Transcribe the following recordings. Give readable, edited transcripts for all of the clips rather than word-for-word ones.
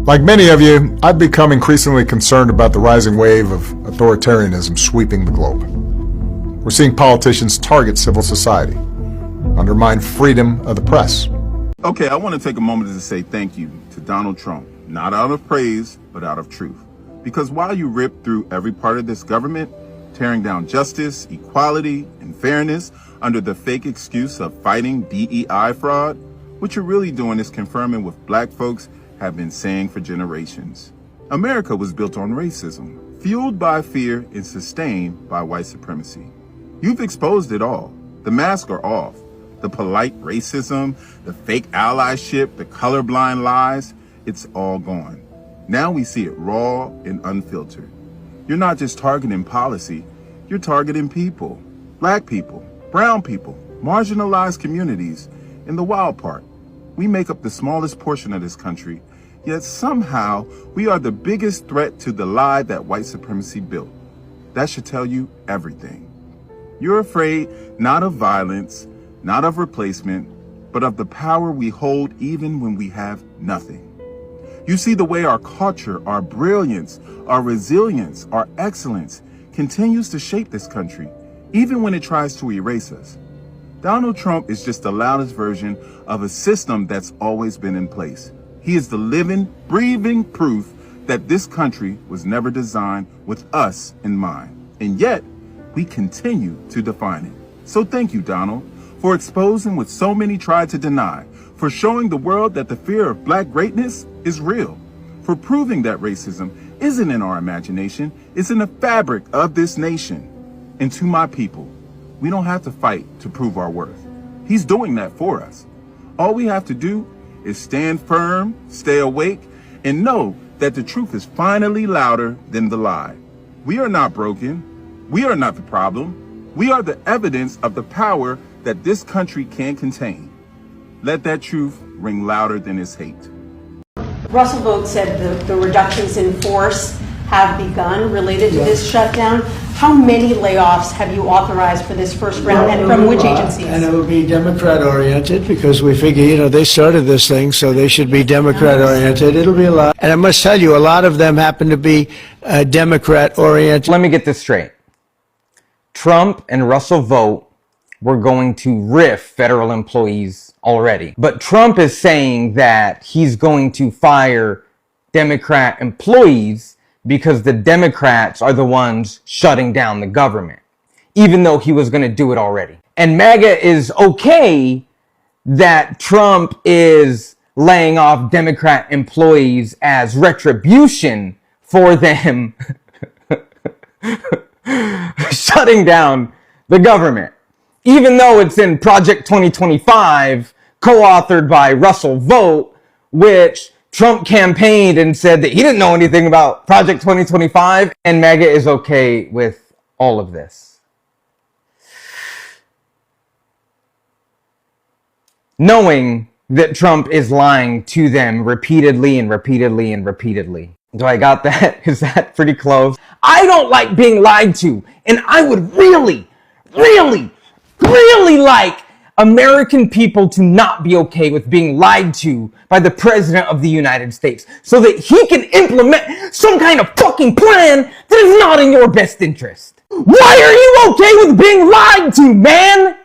Like many of you, I've become increasingly concerned about the rising wave of authoritarianism sweeping the globe. We're seeing politicians target civil society, undermine freedom of the press. Okay, I want to take a moment to say thank you to Donald Trump, not out of praise, but out of truth. Because while you rip through every part of this government, tearing down justice, equality, and fairness under the fake excuse of fighting DEI fraud, what you're really doing is confirming what black folks have been saying for generations. America was built on racism, fueled by fear and sustained by white supremacy. You've exposed it all. The masks are off. The polite racism, the fake allyship, the colorblind lies, it's all gone. Now we see it raw and unfiltered. You're not just targeting policy, you're targeting people. Black people, brown people, marginalized communities. And the wild part, we make up the smallest portion of this country, yet somehow we are the biggest threat to the lie that white supremacy built. That should tell you everything. You're afraid not of violence, not of replacement, but of the power we hold even when we have nothing. You see the way our culture, our brilliance, our resilience, our excellence continues to shape this country, even when it tries to erase us. Donald Trump is just the loudest version of a system that's always been in place. He is the living, breathing proof that this country was never designed with us in mind. And yet, we continue to define it. So thank you, Donald, for exposing what so many tried to deny, for showing the world that the fear of black greatness is real, for proving that racism isn't in our imagination, it's in the fabric of this nation. And to my people, we don't have to fight to prove our worth. He's doing that for us. All we have to do is stand firm, stay awake, and know that the truth is finally louder than the lie. We are not broken. We are not the problem. We are the evidence of the power that this country can contain. Let that truth ring louder than its hate. Russell Vought said the reductions in force have begun related to this shutdown. How many layoffs have you authorized for this first round, and from which agencies? And it will be Democrat-oriented, because we figure, they started this thing, so they should be Democrat-oriented. It'll be a lot. And I must tell you, a lot of them happen to be Democrat-oriented. Let me get this straight. Trump and Russell Vought were going to riff federal employees already. But Trump is saying that he's going to fire Democrat employees because the Democrats are the ones shutting down the government, even though he was going to do it already. And MAGA is okay that Trump is laying off Democrat employees as retribution for them shutting down the government, even though it's in Project 2025, co-authored by Russell Vought, which Trump campaigned and said that he didn't know anything about Project 2025, and MAGA is okay with all of this. Knowing that Trump is lying to them repeatedly and repeatedly and repeatedly. Do I got that? Is that pretty close? I don't like being lied to, and I would really like American people to not be okay with being lied to by the President of the United States, so that he can implement some kind of fucking plan that is not in your best interest. Why are you okay with being lied to, man?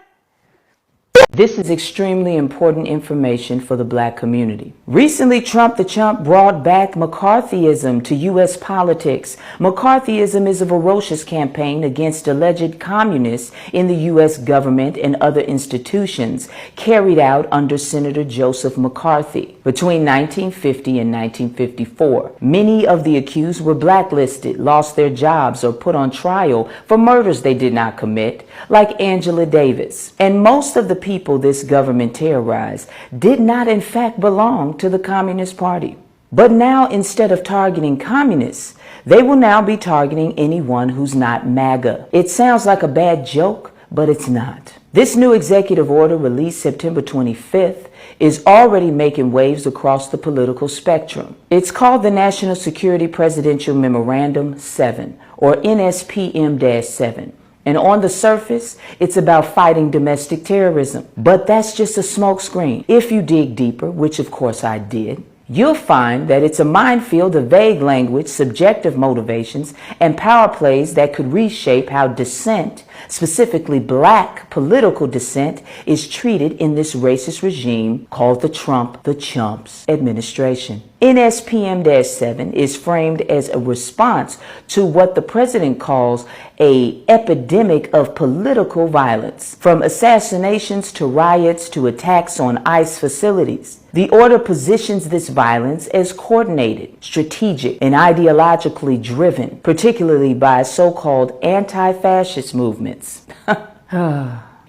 This is extremely important information for the black community. Recently, Trump the Chump brought back McCarthyism to U.S. politics. McCarthyism is a ferocious campaign against alleged communists in the U.S. government and other institutions carried out under Senator Joseph McCarthy between 1950 and 1954. Many of the accused were blacklisted, lost their jobs, or put on trial for murders they did not commit, like Angela Davis. And most of the people this government terrorized did not in fact belong to the Communist Party. But now, instead of targeting communists, they will now be targeting anyone who's not MAGA. It sounds like a bad joke, but it's not. This new executive order, released September 25th, is already making waves across the political spectrum. It's called the National Security Presidential Memorandum 7, or NSPM-7. And on the surface, it's about fighting domestic terrorism. But that's just a smokescreen. If you dig deeper, which of course I did, you'll find that it's a minefield of vague language, subjective motivations, and power plays that could reshape how dissent, specifically black political dissent, is treated in this racist regime called the Trump the Chumps administration. NSPM-7 is framed as a response to what the president calls an epidemic of political violence, from assassinations to riots to attacks on ICE facilities. The order positions this violence as coordinated, strategic, and ideologically driven, particularly by so-called anti-fascist movements.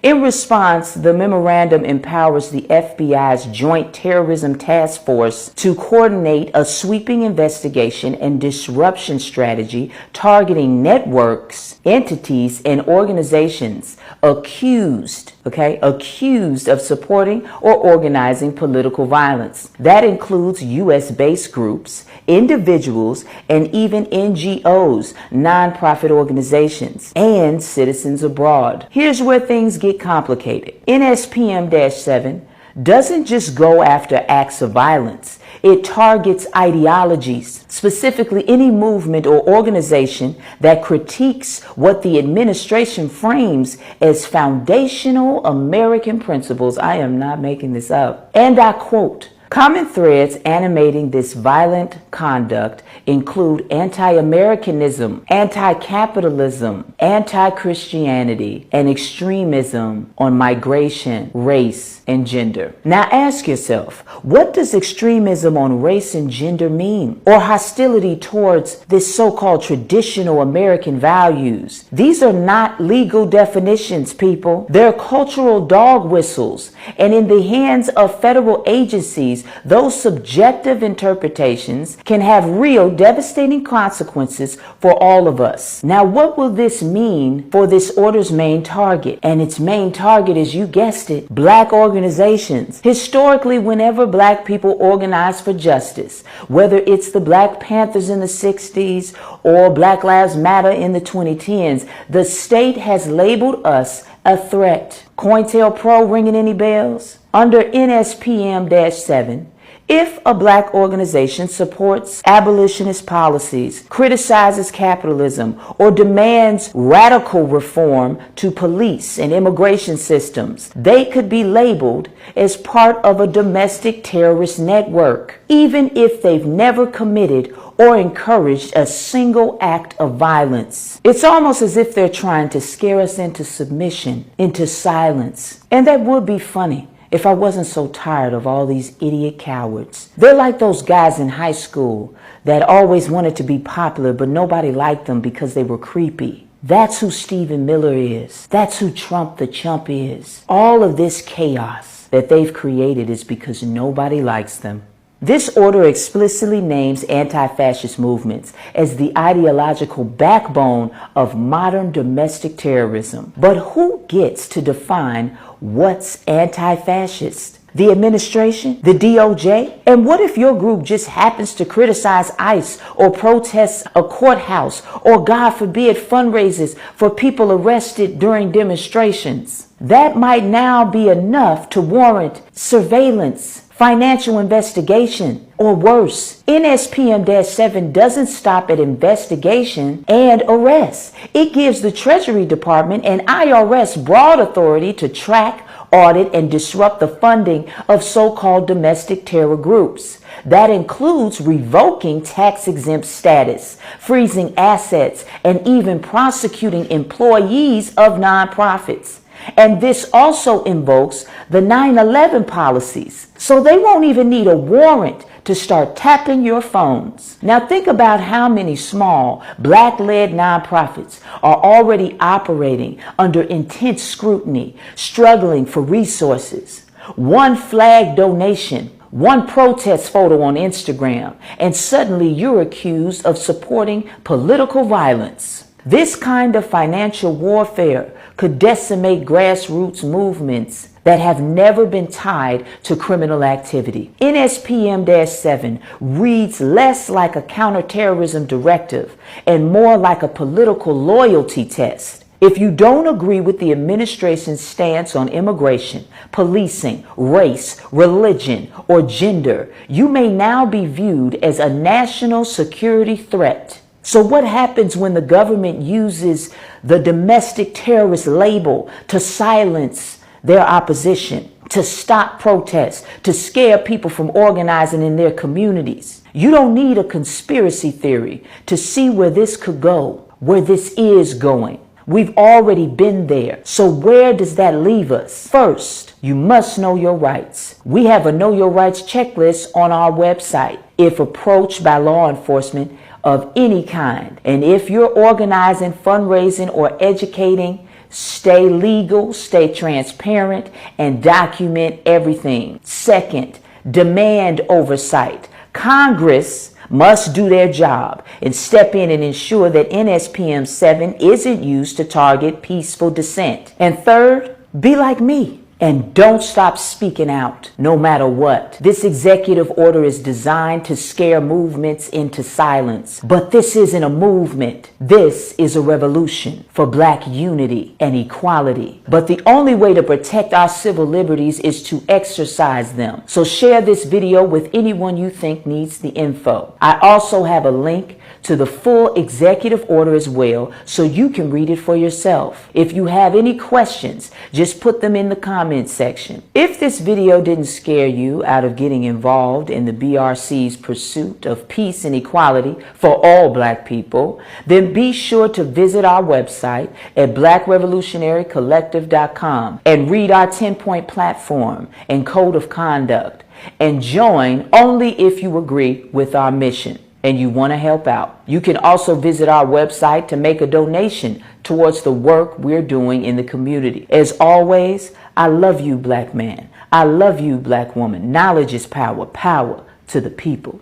In response, the memorandum empowers the FBI's Joint Terrorism Task Force to coordinate a sweeping investigation and disruption strategy targeting networks, entities, and organizations accused of supporting or organizing political violence. That includes U.S.-based groups, individuals, and even NGOs, nonprofit organizations, and citizens abroad. Here's where things get complicated. NSPM-7 doesn't just go after acts of violence. It targets ideologies, specifically any movement or organization that critiques what the administration frames as foundational American principles. I am not making this up. And I quote, "Common threads animating this violent conduct include anti-Americanism, anti-capitalism, anti-Christianity, and extremism on migration, race, and gender." Now ask yourself, what does extremism on race and gender mean? Or hostility towards this so-called traditional American values? These are not legal definitions, people. They're cultural dog whistles. And in the hands of federal agencies, those subjective interpretations can have real devastating consequences for all of us. Now, what will this mean for this order's main target? And its main target is, you guessed it, black organizations. Historically, whenever black people organize for justice, whether it's the Black Panthers in the 60s or Black Lives Matter in the 2010s, the state has labeled us a threat. COINTELPRO ringing any bells? Under NSPM-7, if a black organization supports abolitionist policies, criticizes capitalism, or demands radical reform to police and immigration systems, they could be labeled as part of a domestic terrorist network, even if they've never committed or encouraged a single act of violence. It's almost as if they're trying to scare us into submission, into silence. And that would be funny if I wasn't so tired of all these idiot cowards. They're like those guys in high school that always wanted to be popular, but nobody liked them because they were creepy. That's who Stephen Miller is. That's who Trump the Chump is. All of this chaos that they've created is because nobody likes them. This order explicitly names anti-fascist movements as the ideological backbone of modern domestic terrorism. But who gets to define what's anti-fascist? The administration? The DOJ? And what if your group just happens to criticize ICE or protest a courthouse or, God forbid, fundraisers for people arrested during demonstrations? That might now be enough to warrant surveillance, financial investigation, or worse. NSPM-7 doesn't stop at investigation and arrest. It gives the Treasury Department and IRS broad authority to track, audit, and disrupt the funding of so-called domestic terror groups. That includes revoking tax-exempt status, freezing assets, and even prosecuting employees of nonprofits. And this also invokes the 9/11 policies. So they won't even need a warrant to start tapping your phones. Now think about how many small black-led nonprofits are already operating under intense scrutiny, struggling for resources. One flag donation, one protest photo on Instagram, and suddenly you're accused of supporting political violence. This kind of financial warfare could decimate grassroots movements that have never been tied to criminal activity. NSPM-7 reads less like a counterterrorism directive and more like a political loyalty test. If you don't agree with the administration's stance on immigration, policing, race, religion, or gender, you may now be viewed as a national security threat. So what happens when the government uses the domestic terrorist label to silence their opposition, to stop protests, to scare people from organizing in their communities? You don't need a conspiracy theory to see where this could go, where this is going. We've already been there. So where does that leave us? First, you must know your rights. We have a Know Your Rights checklist on our website. If approached by law enforcement of any kind, and if you're organizing, fundraising, or educating, stay legal, stay transparent, and document everything. Second, demand oversight. Congress must do their job and step in and ensure that NSPM 7 isn't used to target peaceful dissent. And third, be like me and don't stop speaking out no matter what. This executive order is designed to scare movements into silence. But this isn't a movement. This is a revolution for Black unity and equality. But the only way to protect our civil liberties is to exercise them. So share this video with anyone you think needs the info. I also have a link to the full executive order as well, so you can read it for yourself. If you have any questions, just put them in the comments section. If this video didn't scare you out of getting involved in the BRC's pursuit of peace and equality for all Black people, then be sure to visit our website at blackrevolutionarycollective.com and read our 10-point platform and code of conduct, and join only if you agree with our mission and you want to help out. You can also visit our website to make a donation towards the work we're doing in the community. As always, I love you, Black man. I love you, Black woman. Knowledge is power. Power to the people.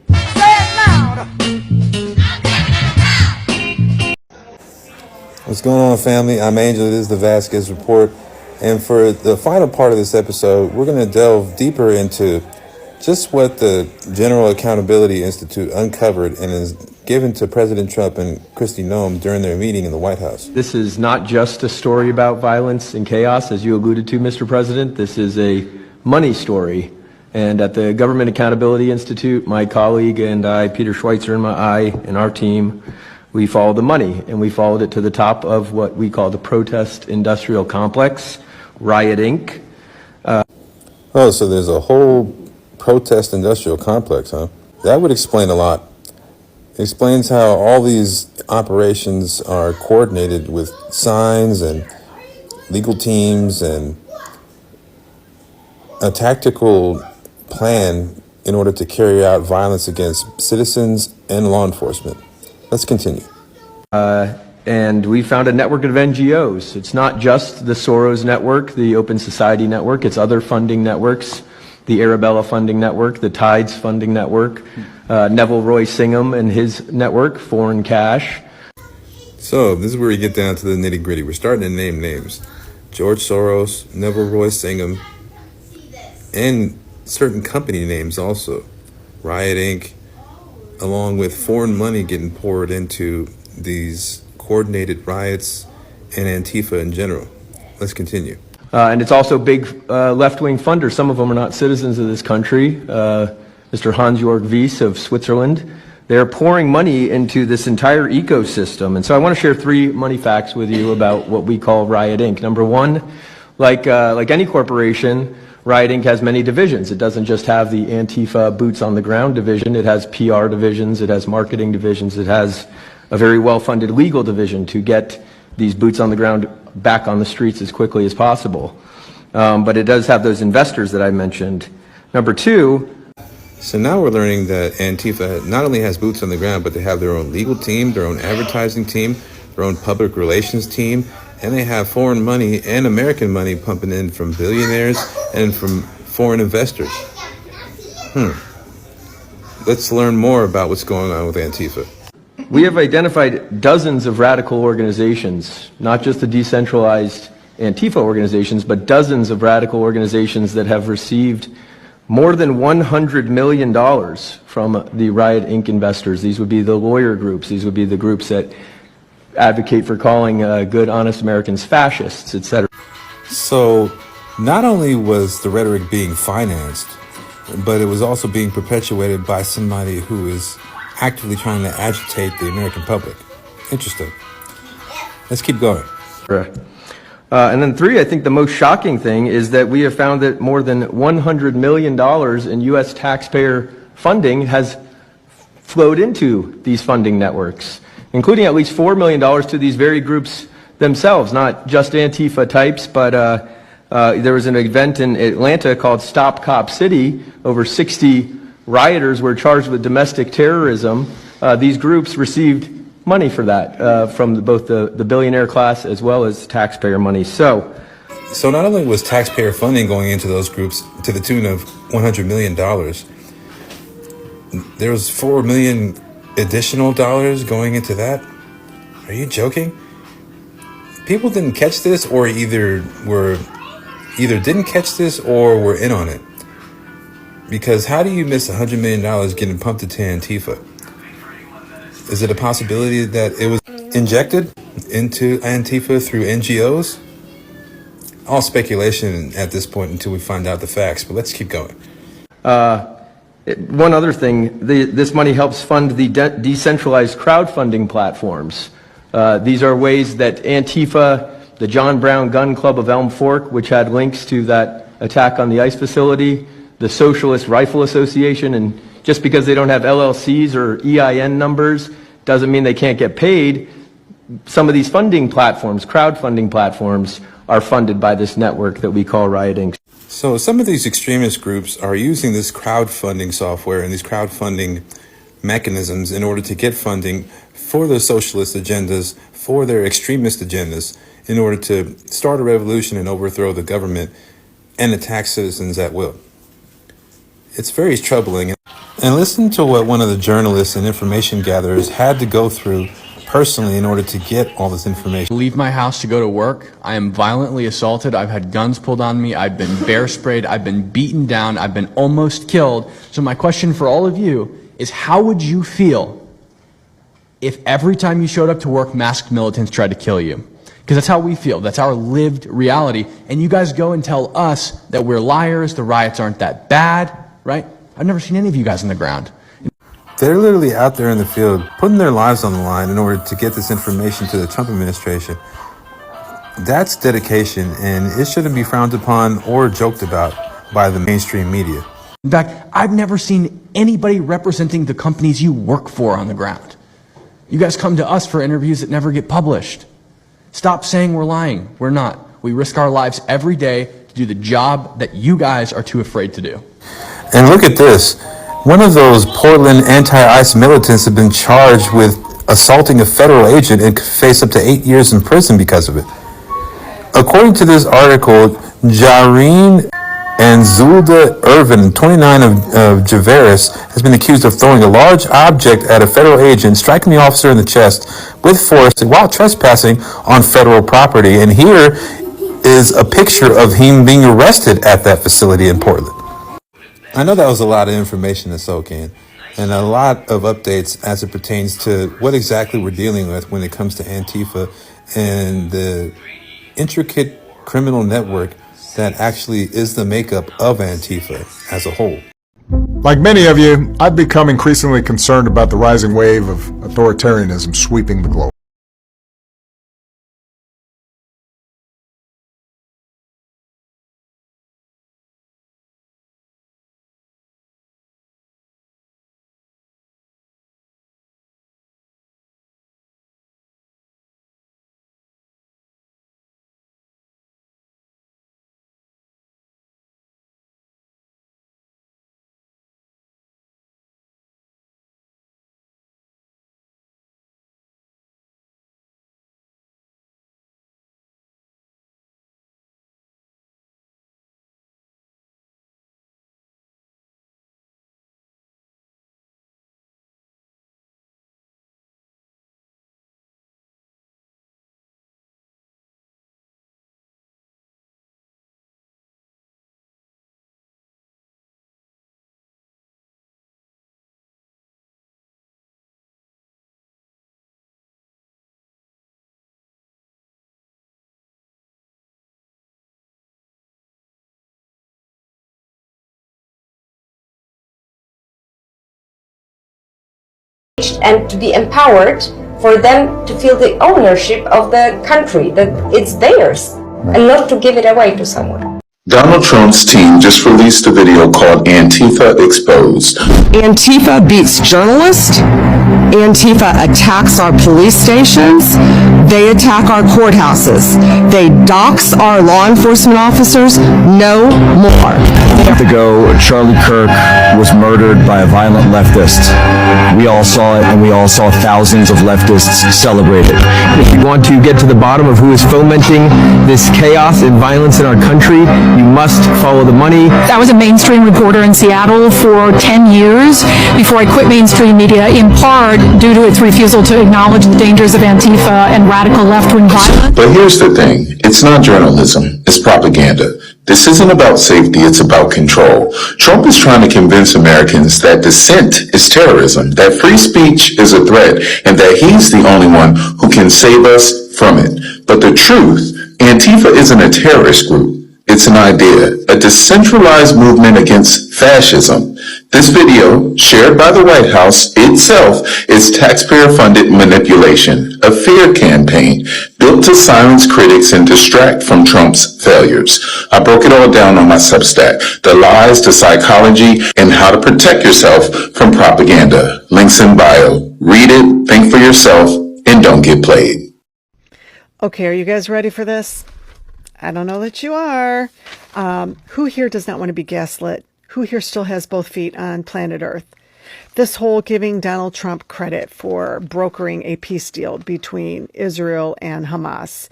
What's going on, family? I'm Angel. This is the Vasquez Report. And for the final part of this episode, we're going to delve deeper into just what the General Accountability Institute uncovered and is given to President Trump and Kristi Noem during their meeting in the White House. This is not just a story about violence and chaos, as you alluded to, Mr. President. This is a money story. And at the Government Accountability Institute, my colleague and I, Peter Schweitzer and our team, we followed the money, and we followed it to the top of what we call the protest industrial complex, Riot Inc. Oh, so there's a whole protest industrial complex, huh? That would explain a lot. It explains how all these operations are coordinated with signs and legal teams and a tactical plan in order to carry out violence against citizens and law enforcement. Let's continue. And we found a network of NGOs. It's not just the Soros Network, the Open Society Network, it's other funding networks, the Arabella Funding Network, the Tides Funding Network, Neville Roy Singham and his network, Foreign Cash. So this is where we get down to the nitty gritty. We're starting to name names. George Soros, Neville Roy Singham, and certain company names also. Riot Inc., along with foreign money getting poured into these coordinated riots and Antifa in general. Let's continue. And it's also big left-wing funders. Some of them are not citizens of this country. Mr. Hans-Jörg Wyss of Switzerland. They're pouring money into this entire ecosystem. And so I want to share 3 money facts with you about what we call Riot Inc. Number 1, like any corporation, Riot Inc. has many divisions. It doesn't just have the Antifa boots on the ground division. It has PR divisions. It has marketing divisions. It has a very well-funded legal division to get these boots on the ground back on the streets as quickly as possible. But it does have those investors that I mentioned. Number 2. So now we're learning that Antifa not only has boots on the ground, but they have their own legal team, their own advertising team, their own public relations team, and they have foreign money and American money pumping in from billionaires and from foreign investors. Let's learn more about what's going on with Antifa. We have identified dozens of radical organizations, not just the decentralized Antifa organizations, but dozens of radical organizations that have received more than $100 million from the Riot Inc. investors. These would be the lawyer groups. These would be the groups that advocate for calling good, honest Americans fascists, etc. So, not only was the rhetoric being financed, but it was also being perpetuated by somebody who is actively trying to agitate the American public. Interesting. Let's keep going. And then three, I think the most shocking thing is that we have found that more than $100 million in U.S. taxpayer funding has flowed into these funding networks, including at least $4 million to these very groups themselves, not just Antifa types, but there was an event in Atlanta called Stop Cop City. Over 60 rioters were charged with domestic terrorism. These groups received money for that from both the billionaire class as well as taxpayer money. So not only was taxpayer funding going into those groups to the tune of $100 million, there was $4 million additional dollars going into that. Are you joking? People didn't catch this, or either didn't catch this or were in on it. Because how do you miss $100 million getting pumped into Antifa? Is it a possibility that it was injected into Antifa through NGOs? All speculation at this point until we find out the facts, but let's keep going. one other thing, this money helps fund the decentralized crowdfunding platforms. These are ways that Antifa, the John Brown Gun Club of Elm Fork, which had links to that attack on the ICE facility, the Socialist Rifle Association, and just because they don't have LLCs or EIN numbers doesn't mean they can't get paid. Some of these funding platforms, crowdfunding platforms, are funded by this network that we call Riot Inc. So some of these extremist groups are using this crowdfunding software and these crowdfunding mechanisms in order to get funding for their socialist agendas, for their extremist agendas, in order to start a revolution and overthrow the government and attack citizens at will. It's very troubling. And listen to what one of the journalists and information gatherers had to go through personally in order to get all this information. Leave my house to go to work. I am violently assaulted. I've had guns pulled on me. I've been bear sprayed. I've been beaten down. I've been almost killed. So my question for all of you is, how would you feel if every time you showed up to work, masked militants tried to kill you? Because that's how we feel. That's our lived reality. And you guys go and tell us that we're liars, the riots aren't that bad, right? I've never seen any of you guys on the ground. They're literally out there in the field putting their lives on the line in order to get this information to the Trump administration. That's dedication, and it shouldn't be frowned upon or joked about by the mainstream media. In fact, I've never seen anybody representing the companies you work for on the ground. You guys come to us for interviews that never get published. Stop saying we're lying. We're not. We risk our lives every day to do the job that you guys are too afraid to do. And look at this. One of those Portland anti-ICE militants have been charged with assaulting a federal agent and could face up to 8 years in prison because of it. According to this article, Jareen and Zulda Irvin, 29 of Javaris, has been accused of throwing a large object at a federal agent, striking the officer in the chest with force while trespassing on federal property. And here is a picture of him being arrested at that facility in Portland. I know that was a lot of information to soak in, and a lot of updates as it pertains to what exactly we're dealing with when it comes to Antifa and the intricate criminal network that actually is the makeup of Antifa as a whole. Like many of you, I've become increasingly concerned about the rising wave of authoritarianism sweeping the globe. and to be empowered for them to feel the ownership of the country, that it's theirs, and not to give it away to someone. Donald Trump's team just released a video called Antifa Exposed. Antifa beats journalists. Antifa attacks our police stations. They attack our courthouses. They dox our law enforcement officers. No more. A month ago, Charlie Kirk was murdered by a violent leftist. We all saw it, and we all saw thousands of leftists celebrate it. If you want to get to the bottom of who is fomenting this chaos and violence in our country, you must follow the money. I was a mainstream reporter in Seattle for 10 years before I quit mainstream media, in part due to its refusal to acknowledge the dangers of Antifa and radical left-wing violence. But here's the thing, it's not journalism, it's propaganda. This isn't about safety, it's about control. Trump is trying to convince Americans that dissent is terrorism, that free speech is a threat, and that he's the only one who can save us from it. But the truth, Antifa isn't a terrorist group. It's an idea, a decentralized movement against fascism. This video, shared by the White House itself, is taxpayer-funded manipulation, a fear campaign built to silence critics and distract from Trump's failures. I broke it all down on my Substack, the lies, the psychology, and how to protect yourself from propaganda. Links in bio. Read it, think for yourself, and don't get played. Okay, are you guys ready for this? I don't know that you are. Who here does not want to be gaslit? Who here still has both feet on planet Earth? This whole giving Donald Trump credit for brokering a peace deal between Israel and Hamas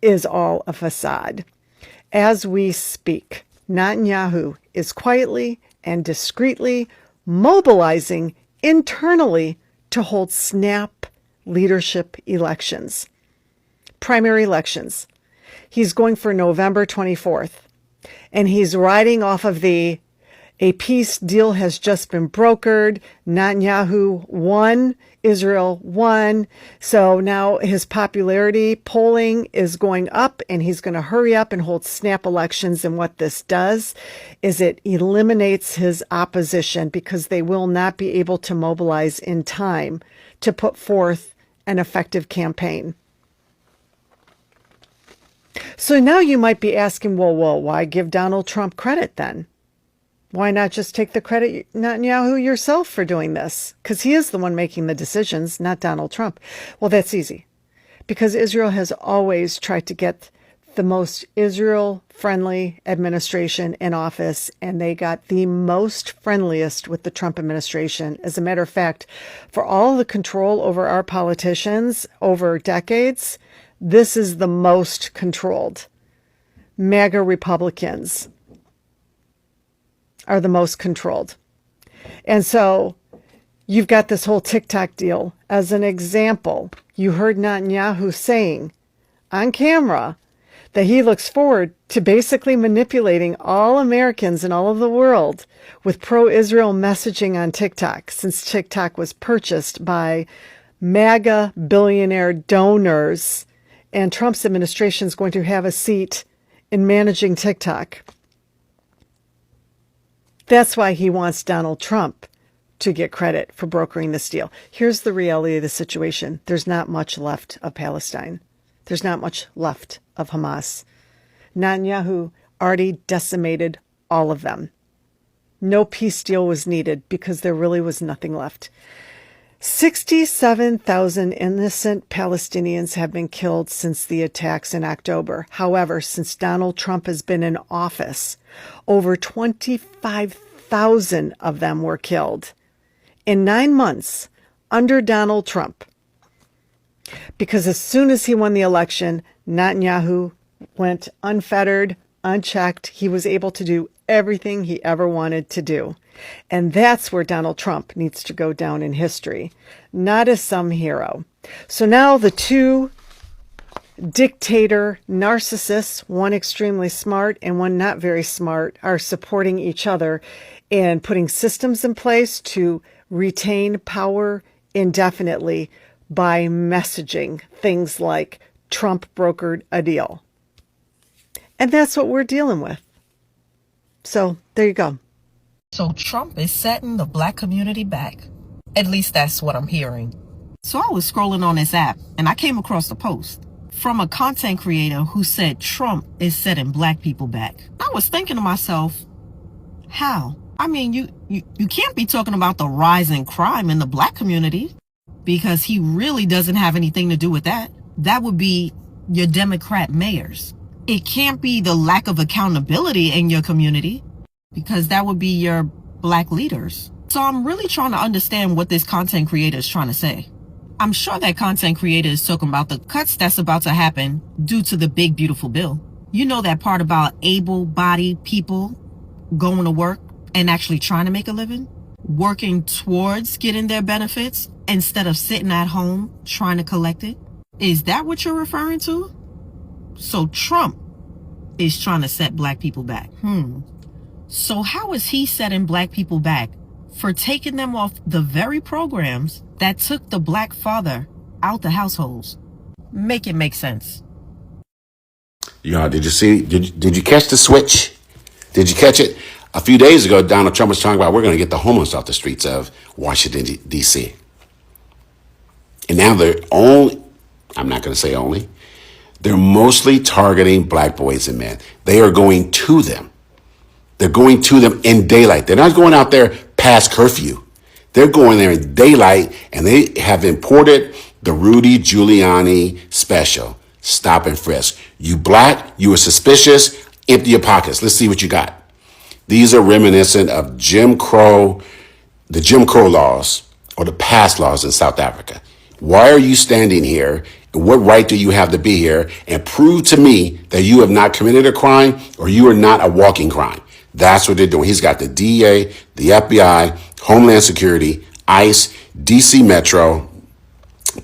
is all a facade. As we speak, Netanyahu is quietly and discreetly mobilizing internally to hold snap leadership elections, primary elections. He's going for November 24th, and he's riding off of a peace deal has just been brokered. Netanyahu won, Israel won. So now his popularity polling is going up, and he's going to hurry up and hold snap elections. And what this does is it eliminates his opposition, because they will not be able to mobilize in time to put forth an effective campaign. So now you might be asking, well, why give Donald Trump credit then? Why not just take the credit, Netanyahu, yourself for doing this? Because he is the one making the decisions, not Donald Trump. Well, that's easy. Because Israel has always tried to get the most Israel-friendly administration in office, and they got the most friendliest with the Trump administration. As a matter of fact, for all the control over our politicians over decades, this is the most controlled. MAGA Republicans are the most controlled. And so you've got this whole TikTok deal. As an example, you heard Netanyahu saying on camera that he looks forward to basically manipulating all Americans in all of the world with pro-Israel messaging on TikTok, since TikTok was purchased by MAGA billionaire donors. And Trump's administration is going to have a seat in managing TikTok. That's why he wants Donald Trump to get credit for brokering this deal. Here's the reality of the situation. There's not much left of Palestine. There's not much left of Hamas. Netanyahu already decimated all of them. No peace deal was needed because there really was nothing left. 67,000 innocent Palestinians have been killed since the attacks in October. However, since Donald Trump has been in office, over 25,000 of them were killed in 9 months under Donald Trump. Because as soon as he won the election, Netanyahu went unfettered, unchecked. He was able to do everything he ever wanted to do. And that's where Donald Trump needs to go down in history, not as some hero. So now the two dictator narcissists, one extremely smart and one not very smart, are supporting each other and putting systems in place to retain power indefinitely by messaging things like Trump brokered a deal. And that's what we're dealing with. So there you go. So Trump is setting the black community back. At least that's what I'm hearing. So I was scrolling on this app and I came across a post from a content creator who said Trump is setting black people back. I was thinking to myself, how? I mean, you can't be talking about the rise in crime in the black community, because he really doesn't have anything to do with that. That would be your Democrat mayors. It can't be the lack of accountability in your community, because that would be your black leaders. So I'm really trying to understand what this content creator is trying to say. I'm sure that content creator is talking about the cuts that's about to happen due to the big, beautiful bill. You know that part about able-bodied people going to work and actually trying to make a living, working towards getting their benefits instead of sitting at home trying to collect it? Is that what you're referring to? So Trump is trying to set black people back. So how is he setting black people back for taking them off the very programs that took the black father out the households? Make it make sense. Y'all, did you catch the switch? Did you catch it? A few days ago, Donald Trump was talking about we're going to get the homeless off the streets of Washington, D.C. And now they're only, I'm not going to say only, they're mostly targeting black boys and men. They are going to them. They're going to them in daylight. They're not going out there past curfew. They're going there in daylight, and they have imported the Rudy Giuliani special, stop and frisk. You black, you were suspicious, empty your pockets. Let's see what you got. These are reminiscent of the Jim Crow laws, or the past laws in South Africa. Why are you standing here? What right do you have to be here? And prove to me that you have not committed a crime or you are not a walking crime. That's what they're doing. He's got the DEA, the FBI, Homeland Security, ICE, DC Metro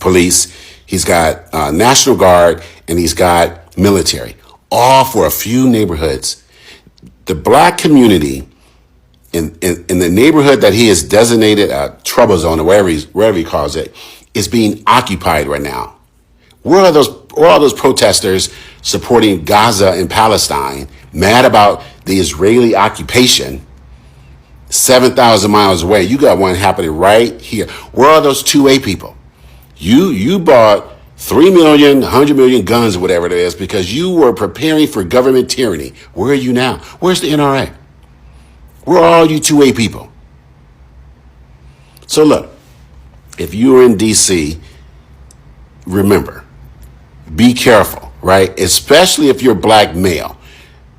Police. He's got National Guard, and he's got military, all for a few neighborhoods. The black community in the neighborhood that he has designated a trouble zone, or wherever he calls it, is being occupied right now. Where are those protesters supporting Gaza and Palestine, mad about the Israeli occupation 7,000 miles away? You got one happening right here. Where are those 2A people? You bought 3 million, 100 million guns, or whatever it is, because you were preparing for government tyranny. Where are you now? Where's the NRA? Where are all you 2A people? So look, if you are in DC, remember, be careful, right? Especially if you're black male.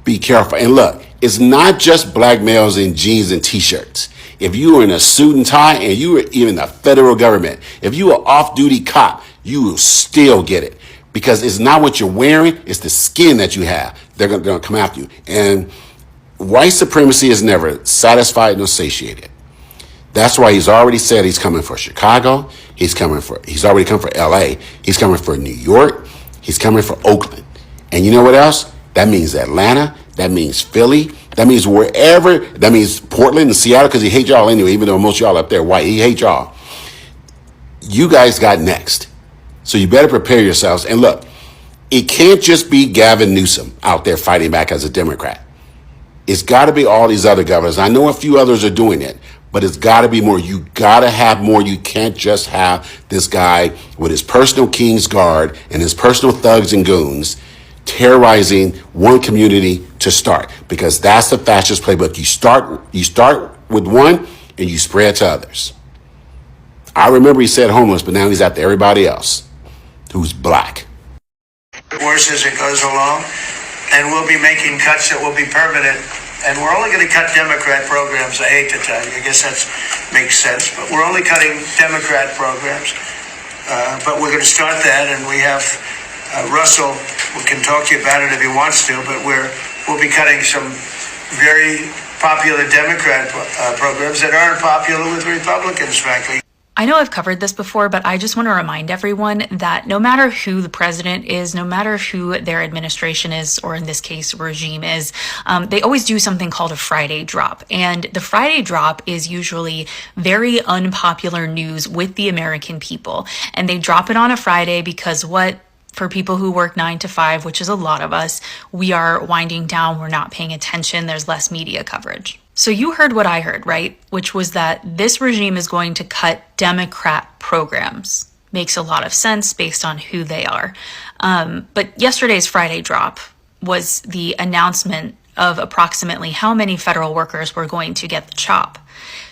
Be careful. And look, it's not just black males in jeans and t-shirts. If you are in a suit and tie, and you are even the federal government, if you are off-duty cop, you will still get it, because it's not what you're wearing, it's the skin that you have. They're going to come after you. And white supremacy is never satisfied nor satiated. That's why he's already said he's coming for Chicago. He's already come for LA. He's coming for New York. He's coming for Oakland. And you know what else? That means Atlanta. That means Philly. That means wherever. That means Portland and Seattle, because he hates y'all anyway, even though most of y'all up there white. He hates y'all. You guys got next. So you better prepare yourselves. And look, it can't just be Gavin Newsom out there fighting back as a Democrat. It's got to be all these other governors. I know a few others are doing it, but it's got to be more. You got to have more. You can't just have this guy with his personal King's Guard and his personal thugs and goons terrorizing one community to start, because that's the fascist playbook. You start with one and you spread to others. I remember he said homeless, but now he's after everybody else who's black. Worse as it goes along, and we'll be making cuts that will be permanent. And we're only going to cut Democrat programs. I hate to tell you, I guess that makes sense, but we're only cutting Democrat programs. But we're going to start that, and we have Russell, who can talk to you about it if he wants to, but we'll be cutting some very popular Democrat programs that aren't popular with Republicans, frankly. I know I've covered this before, but I just want to remind everyone that no matter who the president is, no matter who their administration is, or in this case, regime is, they always do something called a Friday drop. And the Friday drop is usually very unpopular news with the American people. And they drop it on a Friday because for people who work 9 to 5, which is a lot of us, we are winding down, we're not paying attention, there's less media coverage. So you heard what I heard, right? Which was that this regime is going to cut Democrat programs. Makes a lot of sense based on who they are. But yesterday's Friday drop was the announcement of approximately how many federal workers were going to get the chop.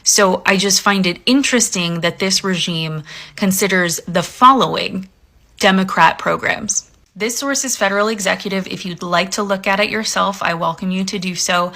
So I just find it interesting that this regime considers the following Democrat programs. This source is Federal Executive. If you'd like to look at it yourself, I welcome you to do so.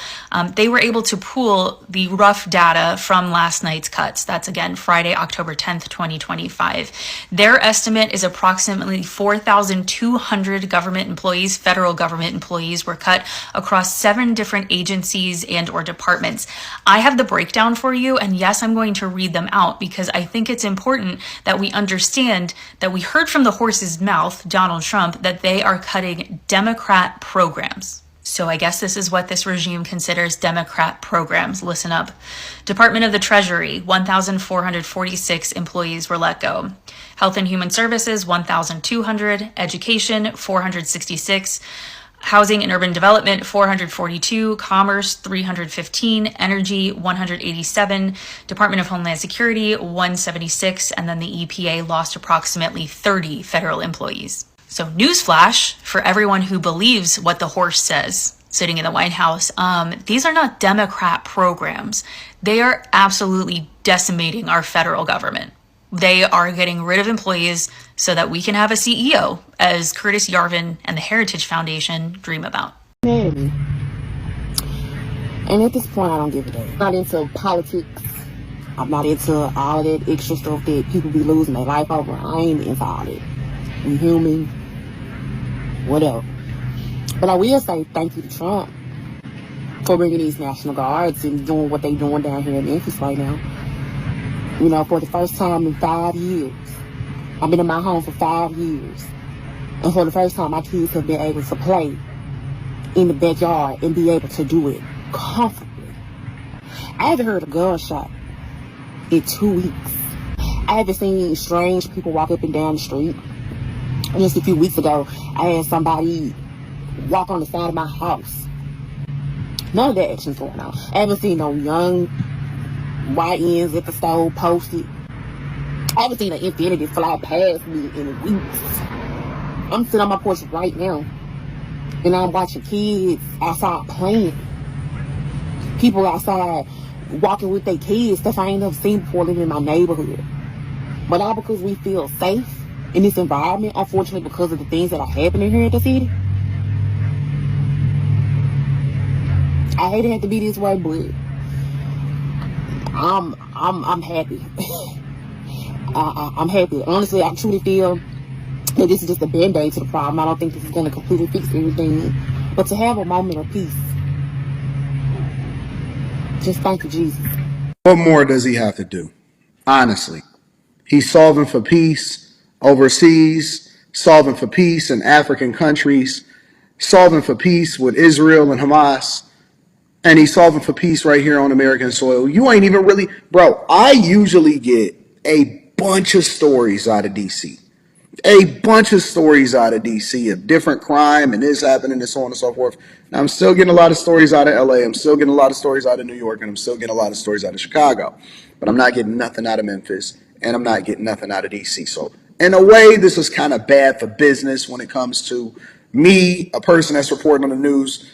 They were able to pool the rough data from last night's cuts. That's again, Friday, October 10th, 2025. Their estimate is approximately 4,200 government employees, federal government employees were cut across 7 different agencies and or departments. I have the breakdown for you, and yes, I'm going to read them out because I think it's important that we understand that we heard from the horse's mouth, Donald Trump, that they are cutting Democrat programs. So I guess this is what this regime considers Democrat programs. Listen up. Department of the Treasury, 1,446 employees were let go. Health and Human Services, 1,200. Education, 466. Housing and Urban Development, 442. Commerce, 315. Energy, 187. Department of Homeland Security, 176. And then the EPA lost approximately 30 federal employees. So newsflash for everyone who believes what the horse says sitting in the White House. These are not Democrat programs. They are absolutely decimating our federal government. They are getting rid of employees so that we can have a CEO, as Curtis Yarvin and the Heritage Foundation dream about. And at this point, I don't give a damn. I'm not into politics. I'm not into all that extra stuff that people be losing their life over. I ain't into all that. We human, whatever. But I will say thank you to Trump for bringing these National Guards and doing what they doing down here in Memphis right now. You know, for the first time in 5 years. I've been in my home for 5 years. And for the first time, my kids have been able to play in the backyard and be able to do it comfortably. I haven't heard a gunshot in 2 weeks. I haven't seen strange people walk up and down the street. Just a few weeks ago, I had somebody walk on the side of my house. None of that action's going on. I haven't seen no young YNs at the store posted. I haven't seen an Infinity fly past me in weeks. I'm sitting on my porch right now, and I'm watching kids outside playing. People outside walking with their kids, stuff I ain't never seen before living in my neighborhood. But all because we feel safe in this environment, unfortunately, because of the things that are happening here in the city. I hate it have to be this way, but I'm happy. I'm happy. Honestly, I truly feel that this is just a band-aid to the problem. I don't think this is going to completely fix everything. But to have a moment of peace, just thank you, Jesus. What more does he have to do? Honestly, he's solving for peace overseas, solving for peace in African countries, solving for peace with Israel and Hamas, and he's solving for peace right here on American soil. You ain't even really, bro, I usually get a bunch of stories out of DC. A bunch of stories out of DC of different crime and this happening and so on and so forth. Now, I'm still getting a lot of stories out of LA. I'm still getting a lot of stories out of New York, and I'm still getting a lot of stories out of Chicago. But I'm not getting nothing out of Memphis, and I'm not getting nothing out of DC. So in a way, this is kind of bad for business when it comes to me, a person that's reporting on the news.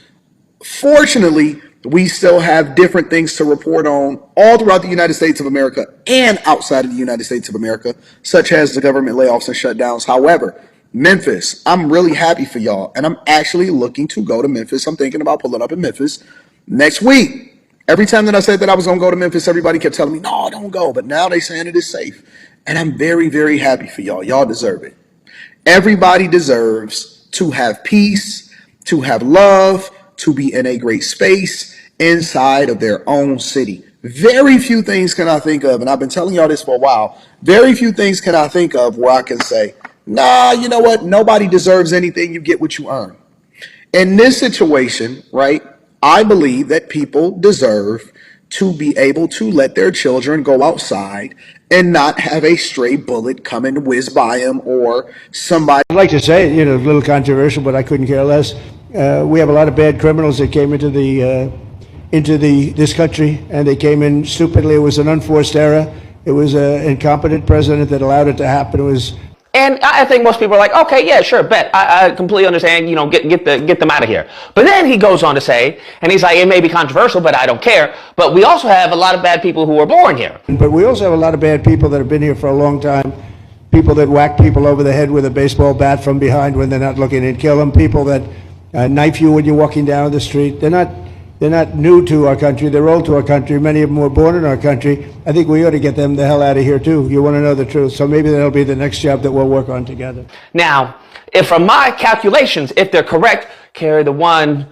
Fortunately, we still have different things to report on all throughout the United States of America and outside of the United States of America, such as the government layoffs and shutdowns. However, Memphis, I'm really happy for y'all, and I'm actually looking to go to Memphis. I'm thinking about pulling up in Memphis next week. Every time that I said that I was going to go to Memphis, everybody kept telling me, no, don't go. But now they're saying it is safe. And I'm very, very happy for y'all. Y'all deserve it. Everybody deserves to have peace, to have love, to be in a great space inside of their own city. Very few things can I think of, and I've been telling y'all this for a while, very few things can I think of where I can say, nah, you know what? Nobody deserves anything. You get what you earn. In this situation, right, I believe that people deserve to be able to let their children go outside and not have a stray bullet come and whiz by them or somebody. I'd like to say, a little controversial, but I couldn't care less. We have a lot of bad criminals that came into into this country, and they came in stupidly. It was an unforced error. It was an incompetent president that allowed it to happen. It was. And I think most people are like, okay, yeah, sure, bet. I completely understand, you know, get them out of here. But then he goes on to say, and he's like, it may be controversial, but I don't care. But we also have a lot of bad people who were born here. But we also have a lot of bad people that have been here for a long time. People that whack people over the head with a baseball bat from behind when they're not looking and kill them. People that knife you when you're walking down the street. They're not new to our country. They're old to our country. Many of them were born in our country. I think we ought to get them the hell out of here, too. You want to know the truth. So maybe that'll be the next job that we'll work on together. Now, if from my calculations, if they're correct, carry the 1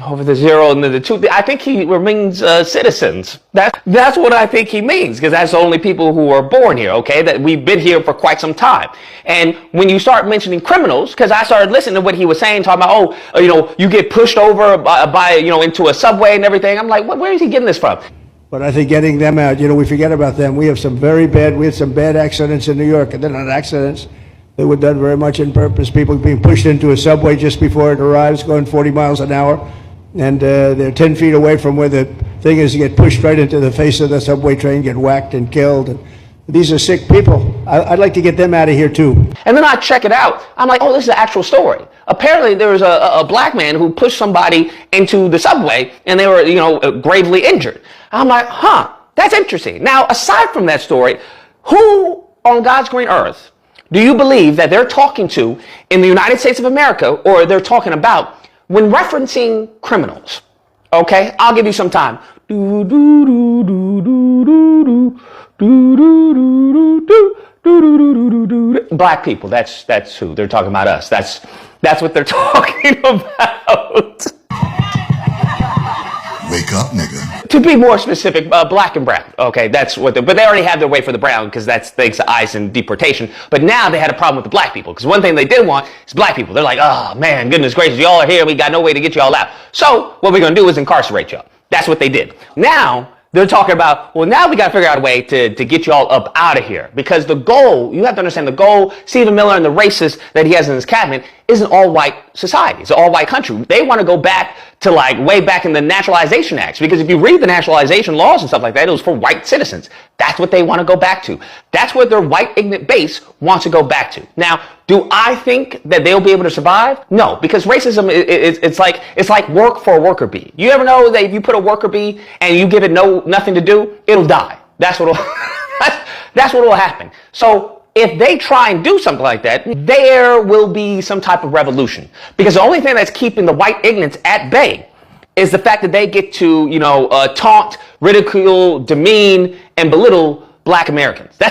over the 0 and the 2, I think he means citizens. That's what I think he means, because that's the only people who are born here, okay, that we've been here for quite some time. And when you start mentioning criminals, because I started listening to what he was saying, talking about, oh, you know, you get pushed over by you know, into a subway and everything. I'm like, where is he getting this from? But I think getting them out, you know, we forget about them. We had some bad accidents in New York, and they're not accidents. They were done very much on purpose. People being pushed into a subway just before it arrives, going 40 miles an hour, and they're 10 feet away from where the thing is, to get pushed right into the face of the subway train, get whacked and killed. And these are sick people. I'd like to get them out of here, too. And then I check it out. I'm like, oh, this is an actual story. Apparently, there was a black man who pushed somebody into the subway, and they were, you know, gravely injured. I'm like, huh, that's interesting. Now, aside from that story, who on God's green earth do you believe that they're talking to in the United States of America, or they're talking about when referencing criminals? Okay, I'll give you some time. Black people, that's who they're talking about. Us. That's what they're talking about. Wake up, nigga. To be more specific, black and brown. Okay, that's what. But they already have their way for the brown, because that's thanks to ICE and deportation. But now they had a problem with the black people, because one thing they did want is black people. They're like, oh man, goodness gracious, y'all are here. We got no way to get y'all out. So what we're gonna do is incarcerate y'all. That's what they did. Now they're talking about, well, now we got to figure out a way to get you all up out of here, because the goal, you have to understand, the goal, Stephen Miller and the racists that he has in his cabinet is an all-white society. It's an all-white country. They want to go back to like way back in the Naturalization Acts, because if you read the naturalization laws and stuff like that, it was for white citizens. That's what they want to go back to. That's what their white ignorant base wants to go back to. Now, do I think that they'll be able to survive? No, because racism it's like work for a worker bee. You ever know that if you put a worker bee and you give it nothing to do, it'll die. That's what will happen. So if they try and do something like that, there will be some type of revolution. Because the only thing that's keeping the white ignorance at bay is the fact that they get to, you know, taunt, ridicule, demean, and belittle black Americans.